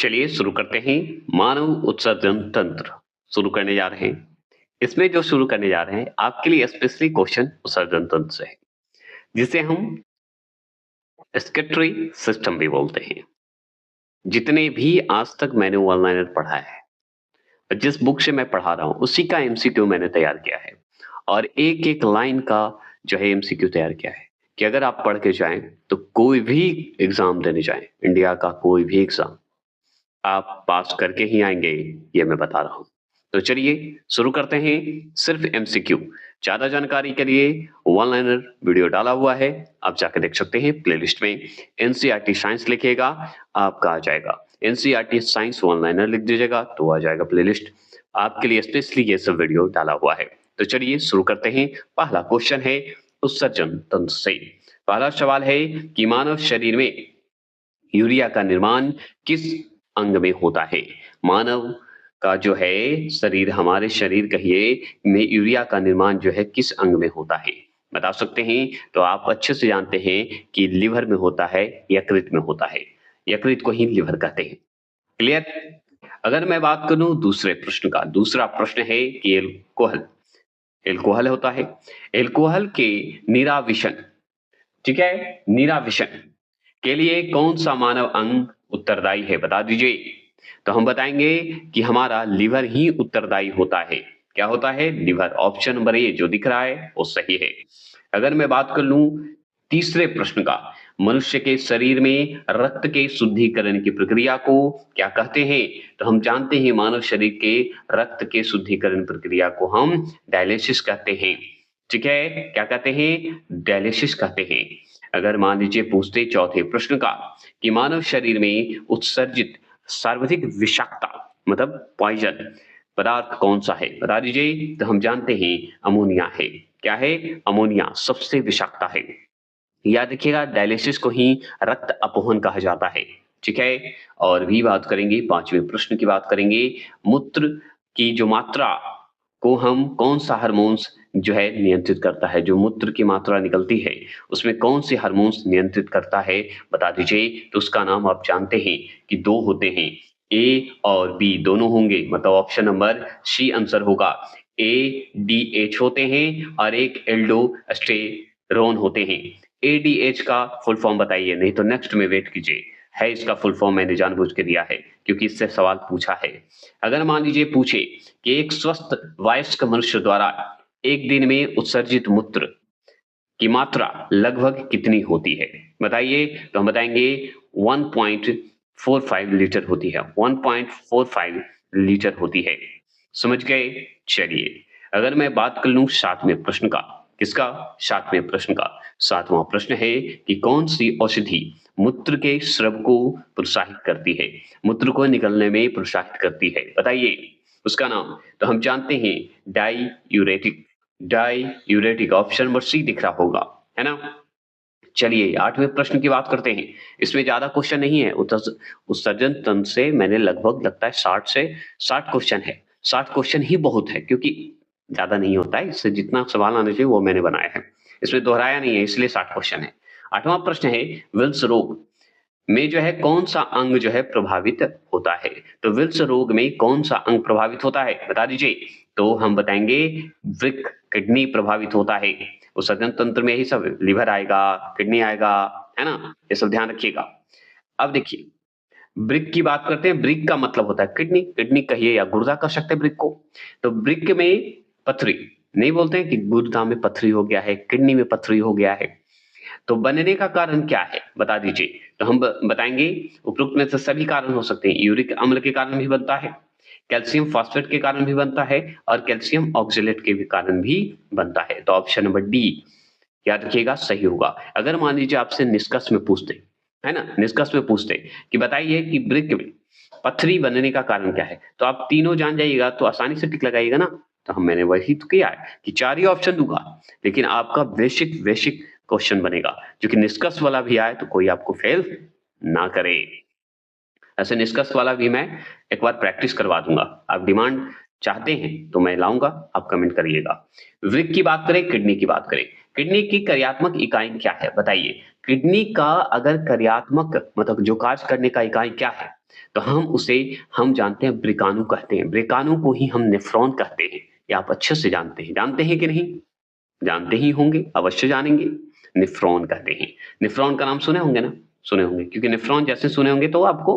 चलिए शुरू करते हैं। मानव उत्सर्जन तंत्र शुरू करने जा रहे हैं। इसमें जो शुरू करने जा रहे हैं आपके लिए स्पेशली क्वेश्चन उत्सर्जन तंत्र से है, जिसे हम स्केटरी सिस्टम भी बोलते हैं। जितने भी आज तक मैंने वन लाइनर पढ़ा है, जिस बुक से मैं पढ़ा रहा हूँ उसी का एमसीक्यू मैंने तैयार किया है और एक एक लाइन का जो है एमसीक्यू तैयार किया है कि अगर आप पढ़ के जाएं तो कोई भी एग्जाम देने जाएं, इंडिया का कोई भी एग्जाम आप पास करके ही आएंगे, ये मैं बता रहा हूँ। तो चलिए शुरू करते हैं। सिर्फ एमसीक्यू, ज्यादा जानकारी के लिए वन लाइनर वीडियो डाला हुआ है, आप जाकर देख सकते हैं। प्लेलिस्ट में एनसीईआरटी साइंस लिखिएगा, आपका आ जाएगा। एनसीईआरटी साइंस वन लाइनर लिख दीजिएगा तो आ जाएगा प्लेलिस्ट। आपके लिए स्पेशली ये सब वीडियो डाला हुआ है। तो चलिए शुरू करते हैं। पहला क्वेश्चन है उत्सर्जन तंत्र से। पहला सवाल है कि मानव शरीर में यूरिया का निर्माण किस अंग में होता है? मानव का जो है शरीर, हमारे शरीर कहिए में यूरिया का निर्माण जो है किस अंग में होता है? बता सकते हैं तो आप अच्छे से जानते हैं कि लिवर में होता है, यकृत में होता है। यकृत को ही लिवर कहते हैं। क्लियर? अगर मैं बात करूं दूसरे प्रश्न का, दूसरा प्रश्न है कि एल्कोहल, एल्कोहल होता है। एल्कोहल के निराविशन, ठीक है, निराविशन के लिए कौन सा मानव अंग उत्तरदायी है? बता दीजिए। तो हम बताएंगे कि हमारा लिवर ही उत्तरदायी होता है। क्या होता है? लिवर। ऑप्शन नंबर ए जो दिख रहा है वो सही है। अगर मैं बात कर लूं तीसरे प्रश्न का, मनुष्य के शरीर में रक्त के शुद्धिकरण की प्रक्रिया को क्या कहते हैं? तो हम जानते हैं मानव शरीर के रक्त के शुद्धिकरण प्रक्रिया को हम डायलिसिस कहते हैं। ठीक है, क्या कहते हैं? डायलिसिस कहते हैं। अगर मान लीजिए पूछते चौथे प्रश्न का कि मानव शरीर में उत्सर्जित सर्वाधिक विषाक्तता मतलब पॉइजन पदार्थ कौन सा है? बता दीजिए। तो हम जानते हैं अमोनिया है। क्या है? अमोनिया सबसे विषाक्तता है। याद रखिएगा, डायलिसिस को ही रक्त अपहरण कहा जाता है। ठीक है, और भी बात करेंगे, पांचवें प्रश्न की बात करेंगे। मूत्र की जो मात्रा को हम कौन सा हार्मोन्स जो है नियंत्रित करता है? जो मूत्र की मात्रा निकलती है उसमें कौन से हार्मोन्स नियंत्रित करता है? बता दीजिए। तो उसका नाम आप जानते हैं कि दो होते हैं, ए और बी दोनों होंगे, मतलब ऑप्शन नंबर सी आंसर होगा। ए डी एच होते हैं और एक एल्डोस्टेरोन होते हैं। एडीएच का फुल फॉर्म बताइए, नहीं तो नेक्स्ट में वेट कीजिए। है इसका फुल फॉर्म, मैंने जानबूझ के दिया है क्योंकि इससे सवाल पूछा है। अगर मान लीजिए पूछे कि एक स्वस्थ वयस्क मनुष्य द्वारा एक दिन में उत्सर्जित मूत्र की मात्रा लगभग कितनी होती है? बताइए। तो हम बताएंगे 1.45 लीटर होती है। 1.45 लीटर होती है। समझ गए? चलिए, अगर मैं बात कर लूं सातवें प्रश्न का, किसका? सातवें प्रश्न का। सातवां प्रश्न है कि कौन सी औषधि मूत्र के स्राव को प्रोत्साहित करती है? मूत्र को निकलने में प्रोत्साहित करती है, बताइए उसका नाम। तो हम जानते हैं diuretic. Diuretic option number C दिख रहा होगा, है ना? चलिए आठवें प्रश्न की बात करते हैं। इसमें ज्यादा क्वेश्चन नहीं है। उत्सर्जन तंत्र से मैंने लगभग लगता है 60 से 60 क्वेश्चन है। 60 क्वेश्चन ही बहुत है क्योंकि ज्यादा नहीं होता है। इससे जितना सवाल आने चाहिए वो मैंने बनाया है, इसमें दोहराया नहीं है, इसलिए 60 क्वेश्चन है। आठवां प्रश्न है विल्स रोग में जो है कौन सा अंग जो है प्रभावित होता है? तो विल्स रोग में कौन सा अंग प्रभावित होता है? बता दीजिए। तो हम बताएंगे वृक्क, किडनी प्रभावित होता है। उत्सर्जन तंत्र में ही सब लिवर आएगा, किडनी आएगा, है ना? ये सब ध्यान रखिएगा। अब देखिए, वृक्क की बात करते हैं। वृक्क का मतलब होता है किडनी। किडनी कहिए या गुर्दा कह सकते हैं वृक्क को। तो वृक्क में पथरी नहीं बोलते हैं कि गुर्दा में पथरी हो गया है, किडनी में पथरी हो गया है। तो बनने का कारण क्या है? बता दीजिए। तो हम बताएंगे उपरोक्त में से सभी कारण हो सकते हैं। यूरिक अम्ल के कारण भी बनता है, कैल्शियम फॉस्फेट के कारण भी बनता है और कैल्शियम ऑक्जेलेट के भी कारण भी बनता है। तो ऑप्शन नंबर डी याद रखिएगा सही होगा। अगर मान लीजिए आपसे निष्कर्ष में पूछते, है ना, निष्कर्ष में पूछते कि बताइए कि वृक्क में पथरी बनने का कारण क्या है, तो आप तीनों जान जाइएगा तो आसानी से टिक लगाइएगा ना। तो हम मैंने वही तो किया है कि चार ही ऑप्शन दूंगा, लेकिन आपका बेसिक बेसिक क्वेश्चन बनेगा जो कि निष्कर्ष वाला भी आए तो कोई आपको फेल ना करे। ऐसे निष्कर्ष वाला भी मैं एक बार प्रैक्टिस करवा दूंगा। आप डिमांड चाहते हैं तो मैं लाऊंगा, आप कमेंट करिएगा। वृक्क की बात करें, किडनी की बात करें। किडनी की कार्यात्मक इकाई क्या है? बताइए। किडनी का अगर कार्यात्मक मतलब जो कार्य करने का इकाई क्या है? तो हम जानते हैं ब्रिकाणु कहते हैं। ब्रिकाणु को ही हम नेफ्रॉन कहते हैं। ये आप अच्छे से जानते हैं। जानते हैं कि नहीं? जानते ही होंगे, अवश्य जानेंगे। नेफ्रॉन कहते हैं। नेफ्रॉन का नाम सुने होंगे ना? सुने होंगे क्योंकि नेफ्रॉन जैसे सुने होंगे तो आपको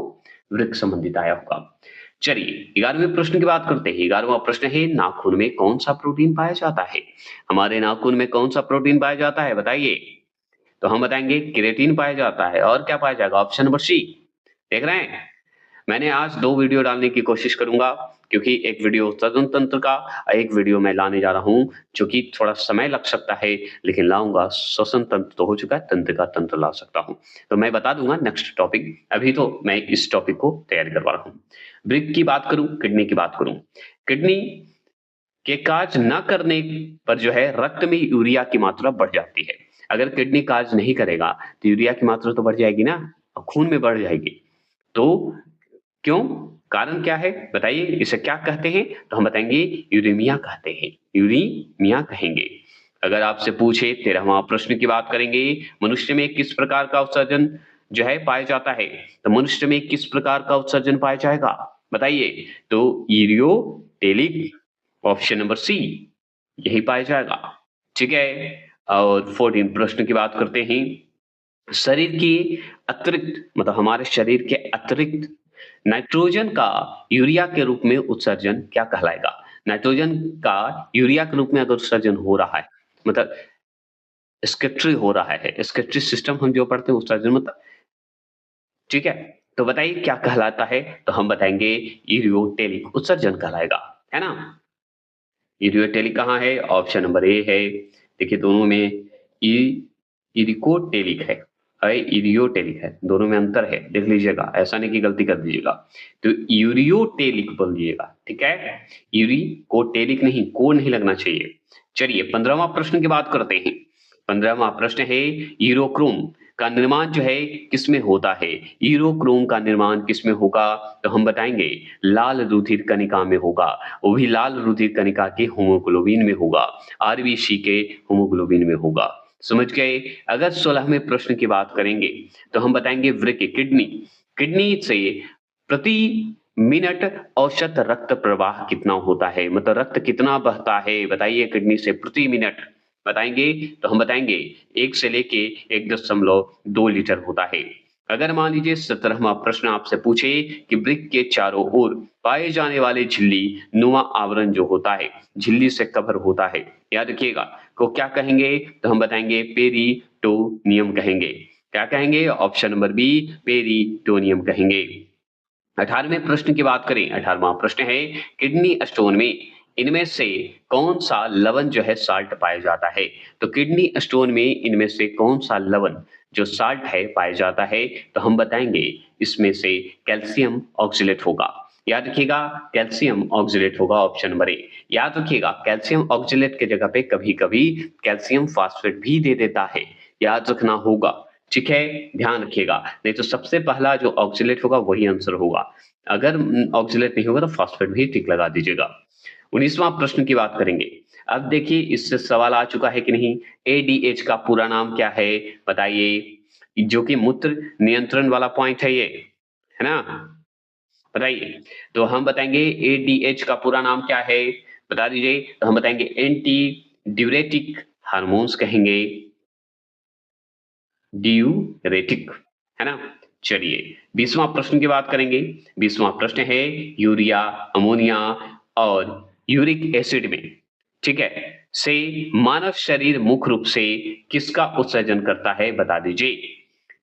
वृक्क संबंधित आया होगा। चलिए 11वें प्रश्न की बात करते हैं। 11वां प्रश्न है नाखून में कौन-सा प्रोटीन पाया जाता है? हमारे नाखून में कौन-सा प्रोटीन पाया जाता है बताइए? तो हम बताएँगे केराटिन पाया जाता है और क्या पाया जाएगा? Option number C. देख रहे हैं? मैंने आज 2 वीडियो डालने की कोशिश करूँगा क्योंकि एक वीडियो स्तन तंत्र का एक वीडियो मैं लाने जा रहा हूँ, जो कि थोड़ा समय लग सकता है, लेकिन लाऊँगा। श्वसन तंत्र तो हो चुका है, तंत्रिका तंत्र ला सकता हूँ। तो मैं बता दूँगा नेक्स्ट टॉपिक, अभी तो मैं इस टॉपिक को तैयारी करवा रहा हूँ। वृक्क की बात करूँ, किडनी की बात करूँ। किडनी के कार्य न करने पर जो है रक्त में यूरिया की मात्रा बढ़ जाती है। अगर किडनी कार्य नहीं करेगा, तो यूरिया की मात्रा तो बढ़ जाएगी ना, और खून में बढ़ जाएगी। तो क्यों? कारण क्या है? बताइए इसे क्या कहते हैं? तो हम बताएँगे यूरेमिया कहते हैं, यूरीमिया कहेंगे। अगर आपसे पूछे 13वां प्रश्न की बात करेंगे, मनुष्य में किस प्रकार का उत्सर्जन जो है पाया जाता है? तो मनुष्य में किस प्रकार का उत्सर्जन पाया जाएगा? बताइए। तो यूरियोटेलिक ऑप्शन नंबर सी यही पाया जाएगा। ठीक है? और 14 प्रश्न की बात करते हैं। शरीर की अतिरिक्त मतलब हमारे शरीर के अतिरिक्त नाइट्रोजन का यूरिया के रूप में उत्सर्जन क्या कहलाएगा? नाइट्रोजन का यूरिया के रूप में अगर उत्सर्जन हो रहा है, मतलब स्कैटरी हो रहा है, स्कैटरी सिस्टम हम जो पढ़ते हैं उत्सर्जन मतलब ठीक है? तो बताइए क्या कहलाता है? तो हम बताएँगे यूरियोटेलिक उत्सर्जन कहलाएगा, है ना? यूरियोटेलिक कहाँ है? ऑप्शन नंबर ए है। देखिए दोनों में ई इरिकोटेलिक है इरियोटेलिक है, दोनों में अंतर है, देख लीजिएगा, ऐसा नहीं कि गलती कर दीजिएगा। तो यूरियोटेलिक बोलिएगा, ठीक है? यूरिकोटेलिक नहीं, को नहीं लगना चाहिए। चलिए 15वां प्रश्न की बात करते हैं। 15वां प्रश्न है यूरोक्रोम का निर्माण जो है किसमें होता है? यूरोक्रोम का निर्माण किसमें होगा? तो हम बताएँगे लाल रुधिर कणिका में होगा, वो भी लाल रुधिर कणिका के हीमोग्लोबिन में होगा, आरबीसी के हीमोग्लोबिन में होगा। समझ गए? अगर 16वें प्रश्न की बात करेंगे, तो हम बताएँगे वृक्क किडनी, किडनी से प्रति मिनट औसत रक्त प्रवाह कितना होता है? मतलब रक्त कितना बहता है? बताइए किडनी से प्रति मिनट। बताएँगे तो हम बताएँगे 1 से लेके 1.2 लीटर होता है। अगर मान लीजिए 17वां प्रश्न आपसे पूछे कि वृक्क के चारों ओर पाए जाने वाले झिल्ली नुमा आवरण जो होता है, झिल्ली से कवर होता है, याद रखिएगा, को क्या कहेंगे? तो हम बताएँगे पेरिटोनियम कहेंगे। क्या कहेंगे? ऑप्शन नंबर बी पेरिटोनियम कहेंगे। 18वें प्रश्न की बात करें, 18वां प्रश्न है किडनी स्टोन में इनमें से कौन-सा लवण जो है साल्ट पाया जाता है? तो किडनी स्टोन में इनमें से कौन-सा लवण जो साल्ट है पाया जाता है? तो हम बताएँगे इसमें से कैल्शियम ऑक्सलेट होगा। याद रखिएगा कैल्शियम ऑक्सलेट होगा ऑप्शन नंबर ए। याद रखिएगा कैल्शियम ऑक्सलेट की जगह पे कभी-कभी कैल्शियम फॉस्फेट भी दे देता है, याद रखना होगा। ठीक है? ध्यान रखिएगा, नहीं तो सबसे पहला जो ऑक्सलेट होगा वही आंसर होगा। अगर ऑक्सलेट नहीं होगा तो फॉस्फेट भी टिक लगा दीजिएगा। 19वां प्रश्न की बात करेंगे। अब देखिए इससे सवाल आ चुका है कि नहीं, एडीएच का पूरा नाम क्या है? बताइए, जो कि मूत्र नियंत्रण वाला पॉइंट है ये, है ना? बताइए। तो हम बताएँगे एडीएच का पूरा नाम क्या है? बता दीजिए। तो हम बताएँगे एंटी ड्यूरेटिक हार्मोन्स कहेंगे। ड्यूरेटिक, है ना? चलिए 20वां प्रश्न की बात करेंगे। 20वां प्रश्न है यूरिया, अमोनिया और यूरिक एसिड में, ठीक है, से मानव शरीर मुख्य रूप से किसका उत्सर्जन करता है? बता दीजिए।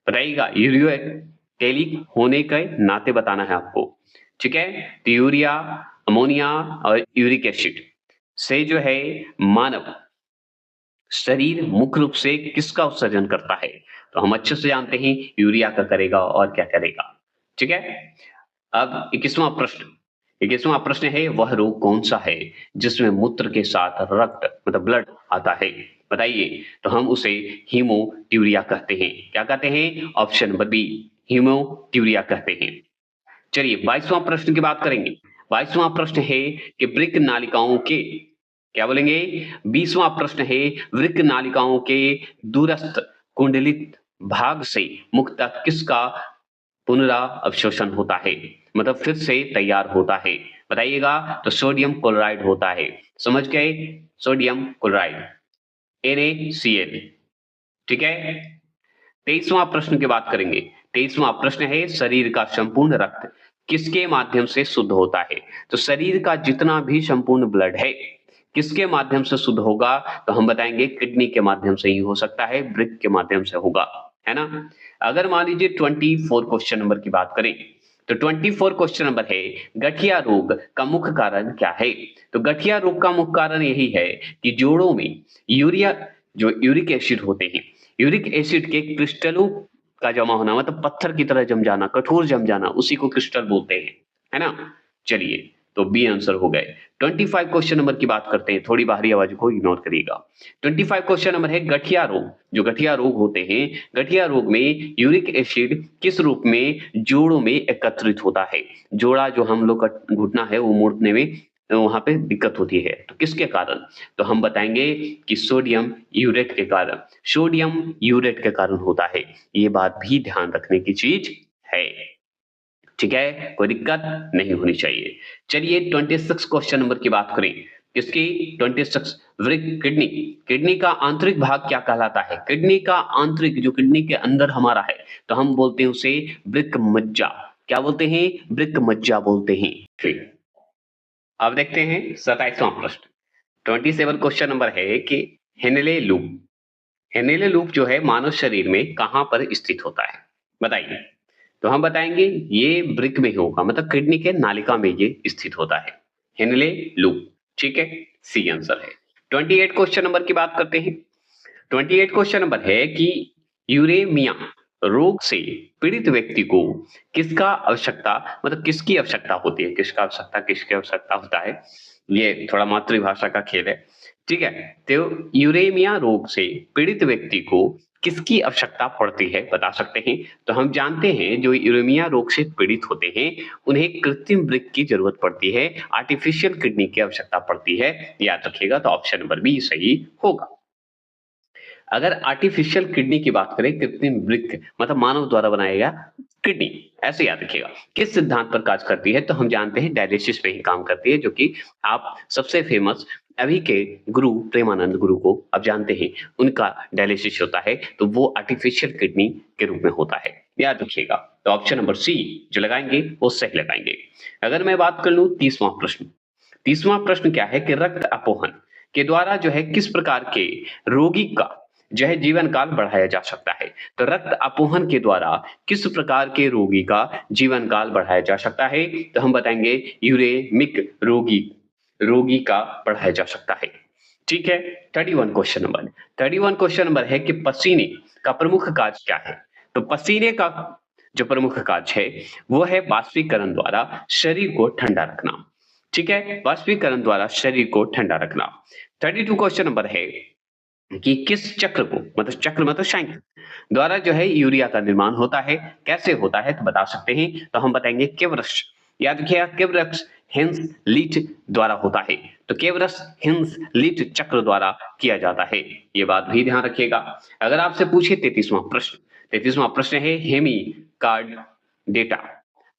बताइएगा यूरियोटेलिक होने के नाते बताना है आपको, ठीक है? तो यूरिया, अमोनिया और यूरिक एसिड से जो है मानव शरीर मुख्य रूप से किसका उत्सर्जन करता है? तो हम अच्छे से जानते हैं यूरिया का करेगा और क्या करेगा, ठीक है? अब 21वां प्रश्न है वह रोग कौन-सा है जिसमें मूत्र के साथ रक्त मतलब ब्लड आता है? बताइए। तो हम उसे हीमोट्यूरिया कहते हैं। क्या कहते हैं? ऑप्शन नंबर बी हीमोट्यूरिया कहते हैं। चलिए 22वां प्रश्न की बात करेंगे। 22वां प्रश्न है कि वृक्क नालिकाओं के क्या बोलेंगे? 20वां प्रश्न है, वृक्क नालिकाओं के दूरस्थ कुंडलित भाग से मुख्यतः किसका पुनरावशोषण होता है? मतलब फिर से तैयार होता है। बताइएगा, तो सोडियम क्लोराइड होता है। समझ गए? Sodium chloride, NaCl। ठीक है? 23वां प्रश्न की बात करेंगे। 23वां प्रश्न है, शरीर का संपूर्ण रक्त किसके माध्यम से शुद्ध होता है? तो शरीर का जितना भी संपूर्ण ब्लड है, किसके माध्यम से शुद्ध होगा? तो हम बताएंगे किडनी के माध्यम से ही हो सकता है, वृक्क के माध्यम से होगा, है ना? अगर मान लीजिए 24 क्वेश्चन नंबर की बात करें, तो 24 क्वेश्चन नंबर है, गठिया रोग का मुख्य कारण क्या है? तो गठिया रोग का मुख्य कारण यही है कि जोड़ों में यूरिया जो यूरिक एसिड होते हैं, यूरिक एसिड के क्रिस्टलों का जमा होना, मतलब पत्थर की तरह जम जाना, कठोर जम जाना, उसी को क्रिस्टल बोलते हैं, है ना? चलिए, तो बी आंसर हो गए। 25 क्वेश्चन नंबर की बात करते हैं, थोड़ी बाहरी आवाज को इग्नोर करिएगा। 25 क्वेश्चन नंबर है, गठिया रोग, जो गठिया रोग होते हैं, गठिया रोग में यूरिक एसिड किस रूप में जोड़ों में एकत्रित होता है? जोड़ा जो हम लोग का घुटना है वो मोड़ने में वहां पे दिक्कत होती है, तो किसके कारण? तो हम बताएंगे कि सोडियम यूरेट के कारण, सोडियम यूरेट के कारण होता है। ये बात भी ध्यान रखने की चीज है। ठीक है, कोई दिक्कत नहीं होनी चाहिए। चलिए 26 क्वेश्चन नंबर की बात करें, किसकी? 26, वृक्क, किडनी। किडनी का आंतरिक भाग क्या कहलाता है? किडनी का आंतरिक, जो किडनी के अंदर हमारा है, तो हम बोलते हैं उसे वृक्क मज्जा। क्या बोलते हैं? वृक्क मज्जा बोलते हैं। ठीक, अब देखते हैं 27वां प्रश्न। 27 क्वेश्चन नंबर है कि हेनले लूप, हेनेले लूप जो है मानव शरीर में कहां पर स्थित होता है? बताइए। तो हम बताएंगे ये वृक्क में होगा, मतलब किडनी के नालिका में ये स्थित होता है, हेनले लूप। ठीक है, सी आंसर है। 28 क्वेश्चन नंबर की बात करते हैं। 28 क्वेश्चन नंबर है कि यूरेमिया रोग से पीड़ित व्यक्ति को किसका आवश्यकता, मतलब किसकी आवश्यकता होती है? किसका आवश्यकता, किसकी आवश्यकता होता है? ये थोड़ा मातृभाषा का खेल है। ठीक है, तो यूरेमिया रोग से पीड़ित व्यक्ति को किसकी आवश्यकता पड़ती है, बता सकते हैं? तो हम जानते हैं जो यूरेमिया रोग से पीड़ित होते हैं उन्हें कृत्रिम वृक्क की जरूरत पड़ती है, आर्टिफिशियल किडनी की आवश्यकता पड़ती है। याद रखिएगा, तो ऑप्शन नंबर बी सही होगा। अगर आर्टिफिशियल किडनी की बात करें, कृत्रिम वृक्क मतलब मानव द्वारा बनाया गया किडनी, ऐसे याद रखिएगा। किस सिद्धांत पर कार्य करती है? तो हम जानते हैं डायलिसिस पे ही काम करती है, जो कि आप सबसे फेमस अभी के गुरु प्रेमानंद गुरु को आप जानते हैं, उनका डायलिसिस होता है, तो वो आर्टिफिशियल किडनी के रूप में होता है। याद रखिएगा, तो ऑप्शन नंबर सी जो लगाएंगे वो सही लगाएंगे। अगर मैं बात कर लूं 30वां प्रश्न, 30वां प्रश्न क्या है कि रक्त अपोहन के द्वारा जो है किस प्रकार के रोगी का जो है जीवन काल बढ़ाया जा सकता है? तो रक्त अपोहन के द्वारा किस प्रकार के रोगी का जीवन काल बढ़ाया जा सकता है? तो हम बताएंगे यूरेमिक रोगी, रोगी का बढ़ाया जा सकता है। ठीक है, 31 क्वेश्चन नंबर, 31 क्वेश्चन नंबर है कि पसीने का प्रमुख कार्य क्या है? तो पसीने का जो प्रमुख कार्य है वो है बाष्पीकरण द्वारा शरीर को ठंडा रखना। ठीक है, बाष्पीकरण द्वारा शरीर को ठंडा रखना। 32 क्वेश्चन नंबर है कि किस चक्र को, मतलब चक्र मतलब साइकिल द्वारा जो है यूरिया का निर्माण होता है? कैसे होता है तो बता सकते हैं? तो हम बताएंगे केवरस। याद रखिएगा, केवरस हिंस लीच द्वारा होता है, तो केवरस हिंस लीच चक्र द्वारा किया जाता है। ये बात भी ध्यान रखिएगा। अगर आपसे पूछे 33वां प्रश्न, 33वां प्रश्न है हेमी कार्ड डेटा,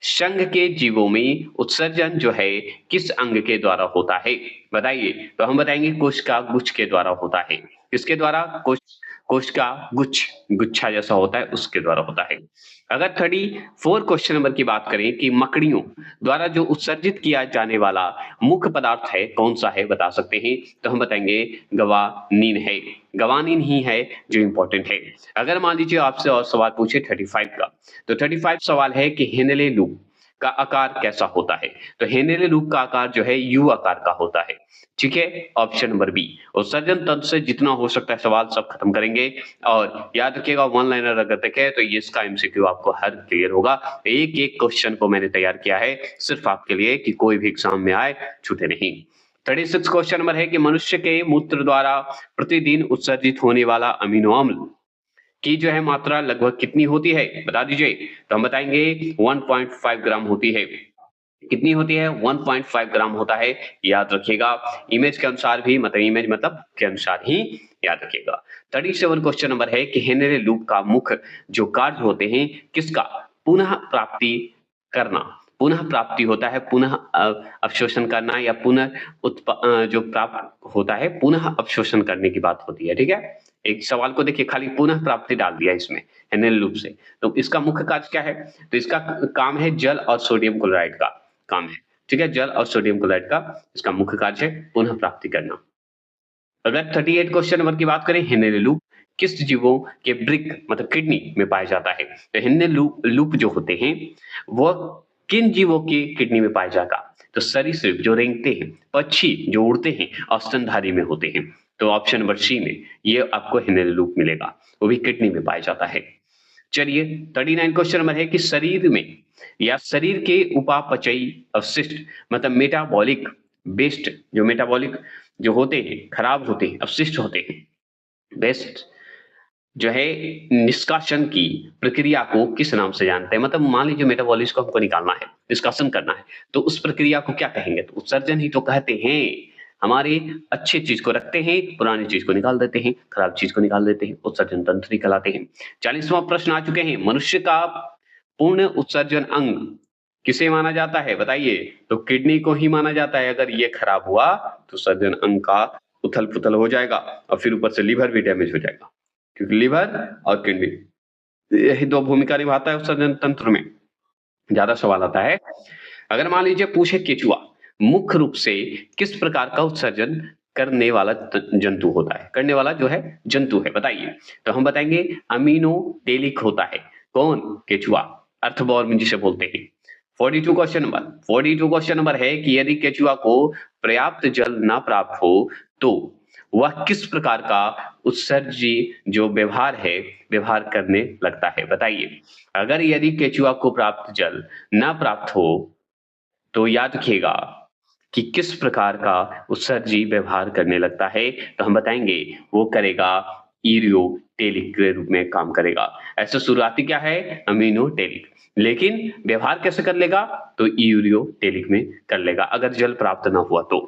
संघ के जीवों में उत्सर्जन जो है किस अंग के द्वारा होता है? बताइए। तो हम बताएंगे कोशिका गुच्छ के द्वारा होता है। किसके द्वारा? कोशिका गुच्छ, गुच्छा जैसा होता है उसके द्वारा होता है। अगर 34 क्वेश्चन नंबर की बात करें कि मकड़ियों द्वारा जो उत्सर्जित किया जाने वाला मुख्य पदार्थ है कौन सा है, बता सकते हैं? तो हम बताएंगे गवानीन है, गवानीन ही है जो इंपॉर्टेंट है। अगर मान लीजिए आपसे और सवाल पूछे 35 का, तो 35 सवाल है कि हेनले लूप का आकार कैसा होता है? तो हेनले लूप का आकार जो है यू आकार का होता है। ठीक है, ऑप्शन नंबर बी। और सर्जन तंत्र से जितना हो सकता है सवाल सब खत्म करेंगे, और याद रखिएगा वन लाइनर अगर देखें तो ये इसका एमसीक्यू आपको हर क्लियर होगा। एक एक क्वेश्चन को मैंने तैयार किया है सिर्फ आपके लिए कि कोई भी एग्जाम में आए छूटे नहीं। 36 क्वेश्चन नंबर है कि मनुष्य के मूत्र द्वारा प्रतिदिन उत्सर्जित होने वाला अमीनो अम्ल की जो है मात्रा लगभग कितनी होती है? बता दीजिए। तो हम बताएंगे 1.5 ग्राम होती है। कितनी होती है? 1.5 ग्राम होता है, याद रखिएगा। इमेज के अनुसार भी, मतलब इमेज मतलब के अनुसार ही याद रखिएगा। 37 क्वेश्चन नंबर है कि हेनरी लूप का मुख्य जो कार्य होते हैं किसका? पुनः प्राप्ति करना। पुनः प्राप्ति होता है, पुनः अवशोषण करना, या पुनः जो प्राप्त होता है पुनः अवशोषण करने की बात होती है, ठीक है? एक सवाल को देखिए, खाली पुनः प्राप्ति डाल दिया इसमें हेनरी लूप से। तो इसका मुख्य कार्य क्या है? तो इसका काम है जल और सोडियम क्लोराइड का काम है, ठीक है? जल और सोडियम क्लोराइड का इसका मुख्य कार्य है पुनः प्राप्ति करना। अगर 38 क्वेश्चन नंबर की बात करें, हेनरी लूप किस जीवों के वृक्क मतलब किडनी में पाया जाता है? तो हेनरी लूप जो होते हैं वह किन जीवों की किडनी में पाया जाएगा? तो सरीसृप जो रेंगते हैं, पक्षी जो उड़ते हैं और स्तनधारी में होते हैं। तो ऑप्शन नंबर सी में ये आपको हेनरी लूप मिलेगा, वो भी किडनी में पाया जाता है। चलिए 39 क्वेश्चन नंबर है कि शरीर में या शरीर के उपापचयी अवशिष्ट मतलब मेटाबॉलिक वेस्ट, जो मेटाबॉलिक जो होते हैं, खराब होते हैं, अवशिष्ट होते हैं, वेस्ट जो है, निष्कासन की प्रक्रिया को किस नाम से जानते हैं? मतलब मान लीजिए मेटाबॉलिज्म को हमको निकालना है, निष्कासन करना है, तो उस प्रक्रिया को क्या कहेंगे? तो उत्सर्जन ही तो कहते हैं। हमारी अच्छी चीज को रखते हैं, पुरानी चीज को निकाल देते हैं, खराब चीज को निकाल देते हैं, उत्सर्जन तंत्र ही कहलाते हैं। 40वां प्रश्न आ चुके हैं, मनुष्य का पूर्ण उत्सर्जन अंग किसे माना जाता है? बताइए। तो किडनी को ही माना जाता है। अगर ये खराब हुआ तो उत्सर्जन अंग का उथल पुथल हो जाएगा, और फिर ऊपर से लीवर भी डैमेज हो जाएगा, क्योंकि लीवर और किडनी यही दो भूमिका निभाता है उत्सर्जन तंत्र में। ज्यादा सवाल आता है, अगर मान लीजिए पूछे केचुआ मुख्य रूप से किस प्रकार का उत्सर्जन करने वाला जंतु होता है? करने वाला जो है जंतु है, बताइए। तो हम बताएंगे अमीनोटेलिक होता है। कौन? केचुआ, अर्थवॉर्म जिसे बोलते हैं। 42 क्वेश्चन नंबर है कि यदि केचुआ को पर्याप्त जल ना प्राप्त हो तो वह किस प्रकार का उत्सर्जी जो व्यवहार करने लगता है? बताइए। अगर यदि केचुआ को प्राप्त जल ना प्राप्त हो तो याद रखिएगा कि किस प्रकार का उत्सर्जी व्यवहार करने लगता है, तो हम बताएंगे वो करेगा यूरियोटेलिक के रूप में काम करेगा। ऐसा शुरुआती क्या है? अमीनोटेलिक, लेकिन व्यवहार कैसे कर लेगा? तो यूरियोटेलिक में कर लेगा अगर जल प्राप्त ना हुआ तो।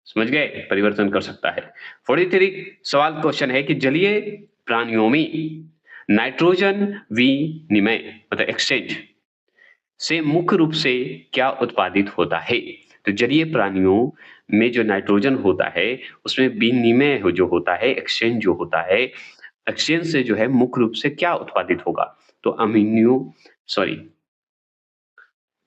समझ गए? परिवर्तन कर सकता है। 43 सवाल क्वेश्चन है कि जलीय प्राणियों में नाइट्रोजन विनिमय मतलब एक्सचेंज से मुख्य रूप से क्या उत्पादित होता है? तो जलीय प्राणियों में जो नाइट्रोजन होता है उसमें विनिमय जो होता है, एक्सचेंज जो होता है, एक्सचेंज से जो है मुख्य रूप से क्या उत्पादित होगा? तो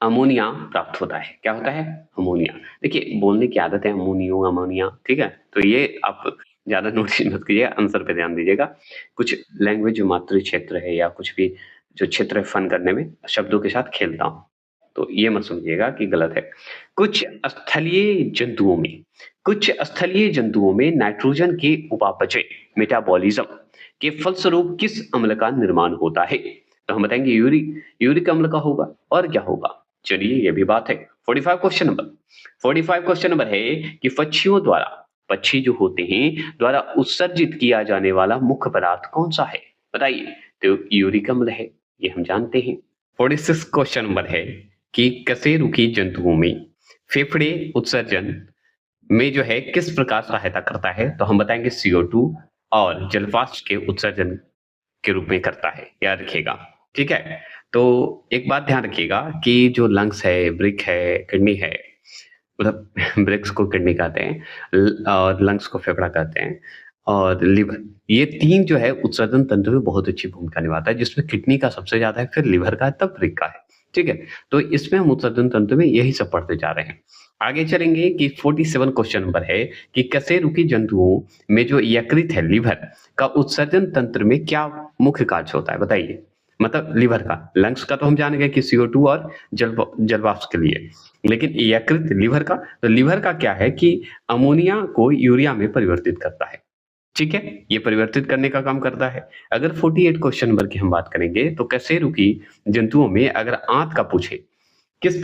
अमोनिया प्राप्त होता है। क्या होता है? अमोनिया। देखिए बोलने की आदत है अमोनियो, अमोनिया, ठीक है? तो ये आप ज्यादा नोटिस मत कीजिए, आंसर पे ध्यान दीजिएगा। कुछ लैंग्वेज जो मातृ क्षेत्र है या कुछ भी जो क्षेत्र है फन करने में शब्दों के साथ खेलता हूँ, तो ये मत समझिएगा कि गलत है। कुछ स्थलीय जंतुओं में नाइट्रोजन के उपापचय मेटाबॉलिज्म के फलस्वरूप किस अम्ल का निर्माण होता है? तो हम बताएंगे यूरिक अम्ल का होगा, और क्या होगा? चलिए ये भी बात है। 45 क्वेश्चन नंबर है कि पक्षियों द्वारा, पक्षी जो होते हैं द्वारा उत्सर्जित किया जाने वाला मुख्य पदार्थ कौन सा है? बताइए। तो यूरिक अम्ल है, ये हम जानते हैं। 46 क्वेश्चन नंबर है कि कशेरुकी जंतुओं में फेफड़े उत्सर्जन में जो है किस प्रकार सहायता करता है? तो हम बताएंगे CO2 और जलवाष्प के उत्सर्जन के रूप में करता है, याद रखिएगा, ठीक है? तो एक बात ध्यान रखिएगा कि जो लंग्स है, वृक्क है, किडनी है, मतलब वृक्क को किडनी कहते हैं और लंग्स को फेफड़ा कहते हैं, और लिवर, ये 3 जो है उत्सर्जन तंत्र में बहुत अच्छी भूमिका निभाता है, जिसमें किडनी का सबसे ज्यादा है, फिर लिवर का है, तब वृक्क का है, ठीक है? तो इसमें हम उत्सर्जन तंत्र में यही सब पढ़ते जा रहे हैं। आगे चलेंगे कि 47 क्वेश्चन नंबर है कि कशेरुकी जंतुओं में जो यकृत है, लिवर का उत्सर्जन तंत्र में क्या मुख्य कार्य होता है? बताइए। मतलब लिवर का, लंग्स का तो हम जान गए कि CO2 और जलवाष्प के लिए, लेकिन यकृत लिवर का, तो लिवर का क्या है कि अमोनिया को यूरिया में परिवर्तित करता है, ठीक है? ये परिवर्तित करने का काम करता है। अगर 48 क्वेश्चन नंबर की हम बात करेंगे तो कशेरुकी जंतुओं में अगर आंत का पूछे किस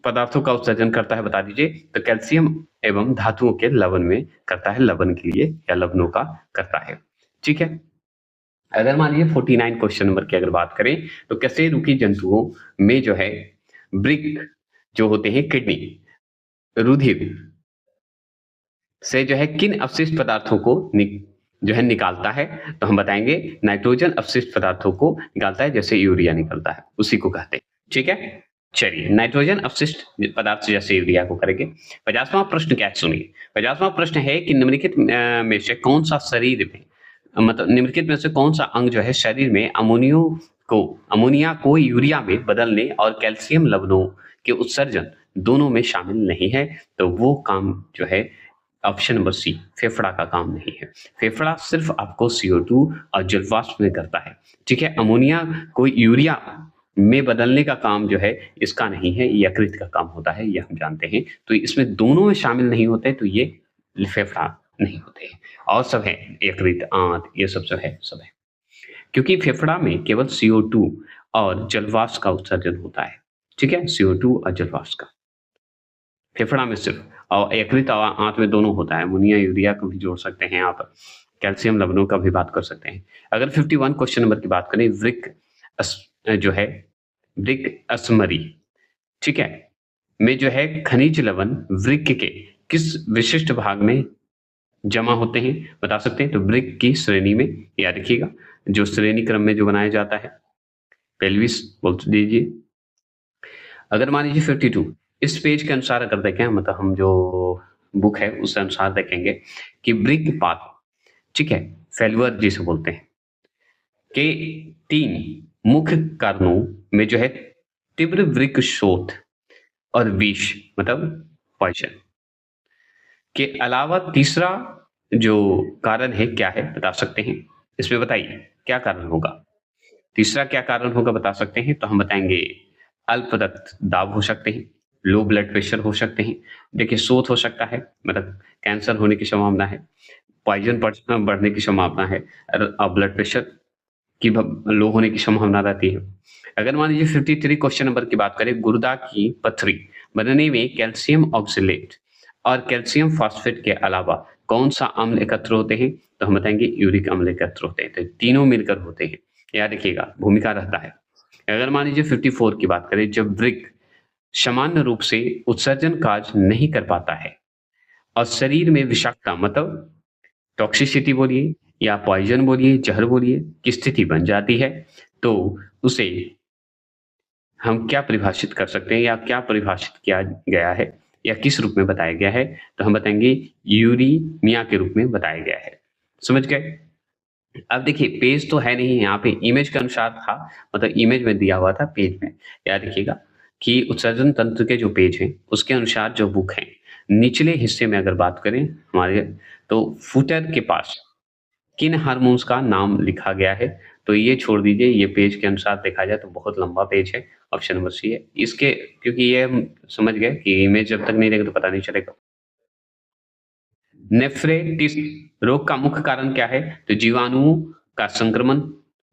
पदार्थों का उत्सर्जन करता है, बता दीजिए। तो कैल्शियम एवं धातुओं के लवण में करता है, लवण के लिए या लवणों का करता है, ठीक है? अगर मान लीजिए 49 क्वेश्चन नंबर की अगर बात करें तो कशेरुकी जंतुओं में जो है ब्रिक जो होते हैं किडनी, रुधिर से जो है किन अपशिष्ट पदार्थों को जो है निकालता है? तो हम बताएँगे नाइट्रोजन अपशिष्ट पदार्थों को निकालता है, जैसे यूरिया निकलता है, उसी को कहते हैं। ठीक है? चलिए, नाइट्रोजन अपशिष्ट पदार्थ जैसे यूरिया को करेंगे। 50वां प्रश्न क्या है सुनिए। 50वां प्रश्न है कि निम्नलिखित में से कौन-सा शरीर में मतलब निम्नलिखित में से कौन-सा अंग जो है शरीर में अमोनिया को यूरिया में बदलने और कैल्शियम लवणों के उत्सर्जन दोनों में शामिल नहीं है? तो वो काम जो है ऑप्शन नंबर सी, फेफड़ा का काम नहीं है। फेफड़ा सिर्फ आपको CO2 और जलवाष्प में करता है। ठीक है? अमोनिया को यूरिया में बदलने का काम जो है इसका नहीं है, यकृत का काम होता है, ये हम जानते हैं। तो इसमें दोनों में शामिल नहीं होते, तो ये फेफड़ा नहीं होते हैं। और सब है, यकृत, आंत, ये सब जो है सब है। क्योंकि फेफड़ा में केवल CO2 और जलवाष्प का उत्सर्जन होता है। ठीक है? CO2 और जलवाष्प का। फेफड़ा में सिर्फ, और यकृत और आंत में दोनों होता है। अमोनिया, यूरिया को भी जोड़ सकते हैं आप, कैल्शियम लवणों का भी बात कर सकते हैं। अगर 51 क्वेश्चन नंबर की बात करें, जो है वृक्क असमरी, ठीक है, में जो है खनिज लवण वृक्क के किस विशिष्ट भाग में जमा होते हैं? बता सकते हैं? तो वृक्क की श्रेणी में, याद रखिएगा, जो श्रेणी क्रम में जो बनाया जाता है, पेल्विस बोल दीजिए। अगर मान लीजिए 52 इस पेज के अनुसार अगर देखें, मतलब हम जो बुक है उस अनुसार देखेंगे कि वृक्क पात, ठीक है, फेल्यूअर जिसे बोलते हैं, के 3 मुख्य कारणों में जो है तीव्र वृक्क शोथ और विष मतलब पॉइजन के अलावा तीसरा जो कारण है क्या है, बता सकते हैं? इसमें बताइए क्या कारण होगा? तीसरा क्या कारण होगा बता सकते हैं? तो हम बताएंगे अल्प रक्तदाब हो सकते हैं, लो ब्लड प्रेशर हो सकते हैं। देखिए, शोथ हो सकता है, मतलब कैंसर होने की संभावना है, पॉइजन बढ़ने की संभावना है, और ब्लड प्रेशर की लो होने की संभावना रहती है। अगर मान लीजिए 53 क्वेश्चन नंबर की बात करें, गुर्दा की पथरी बनने में कैल्शियम ऑक्सलेट और कैल्शियम फॉस्फेट के अलावा कौन सा अम्ल एकत्र होते हैं? तो हम बताएंगे यूरिक अम्ल एकत्र होते हैं। तो तीनों मिलकर होते हैं, याद रखिएगा, भूमिका रहता है। अगर मान लीजिए 54 की बात करें, जब वृक्क सामान्य रूप से उत्सर्जन कार्य नहीं कर पाता है और शरीर में विषाक्तता मतलब टॉक्सिसिटी बोलिए या पॉइजन बोलिए, जहर बोलिए, की स्थिति बन जाती है, तो उसे हम क्या परिभाषित कर सकते हैं या क्या परिभाषित किया गया है या किस रूप में बताया गया है? तो हम बताएंगे यूरीमिया के रूप में बताया गया है। समझ गए? अब देखिए, पेज तो है नहीं यहाँ पे, इमेज के अनुसार था, मतलब इमेज में दिया हुआ था, पेज में याद रखिएगा कि उत्सर्जन तंत्र के जो पेज हैं उसके अनुसार जो बुक है, निचले हिस्से में अगर बात करें हमारे, तो फुटर के पास किन हार्मोन्स का नाम लिखा गया है? तो ये छोड़ दीजिए, ये पेज के अनुसार देखा जाए तो बहुत लंबा पेज है, ऑप्शन नंबर सी है इसके, क्योंकि ये हम समझ गए कि इमेज जब तक नहीं देंगे तो पता नहीं चलेगा। नेफ्रेटिस रोग का मुख्य कारण क्या है? तो जीवाणुओं का संक्रमण,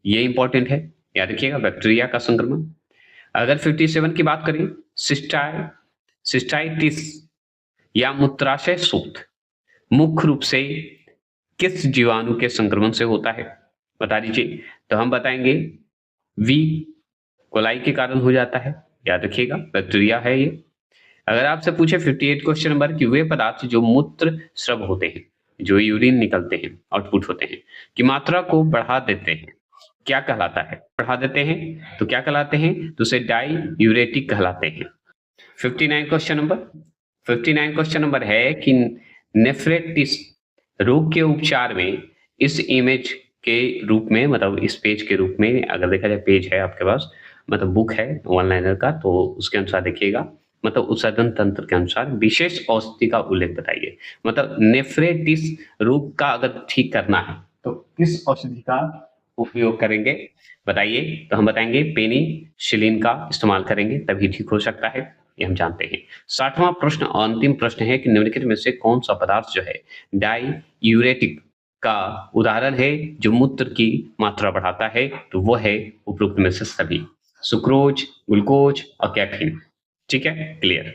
ये इंपॉर्टेंट है, याद रखिएगा, बैक्टीरिया का संक्रमण। अगर 57 की बात करें, सिस्टाइटिस या मूत्राशय शोथ मुख्य रूप से किस जीवाणु के संक्रमण से होता है? बता दीजिए। तो हम बताएंगे वी कोलाई के कारण हो जाता है, याद रखिएगा, बैक्टीरिया है ये। अगर आपसे पूछे 58 क्वेश्चन नंबर कि वे पदार्थ जो मूत्र स्रव होते हैं, जो यूरिन निकलते हैं, आउटपुट होते हैं, की मात्रा को बढ़ा देते हैं, क्या कहलाता है? बढ़ा देते हैं तो क्या कहलाते हैं? तो उसे डाई यूरेटिक कहलाते हैं। 59 क्वेश्चन नंबर है कि नेफ्रेटिस रोग के उपचार में इस इमेज के रूप में, मतलब इस पेज के रूप में, अगर देखा जाए पेज है आपके पास, मतलब बुक है वन लाइनर का, तो उसके अनुसार देखिएगा, मतलब उत्सर्जन तंत्र के अनुसार विशेष औषधि का उल्लेख बताइए। मतलब नेफ्रेटिस रोग का अगर ठीक करना है तो किस औषधि का उपयोग करेंगे बताइए? तो हम बताएंगे पेनिसिलिन का इस्तेमाल करेंगे, तभी ठीक हो सकता है, ये हम जानते हैं। 60वां प्रश्न और अंतिम प्रश्न है कि निम्नलिखित में से कौन सा पदार्थ जो है डाई यूरेटिक का उदाहरण है जो मूत्र की मात्रा बढ़ाता है? तो वो है उपरोक्त में से सभी, सुक्रोज, ग्लूकोज और कैफीन। ठीक है, क्लियर।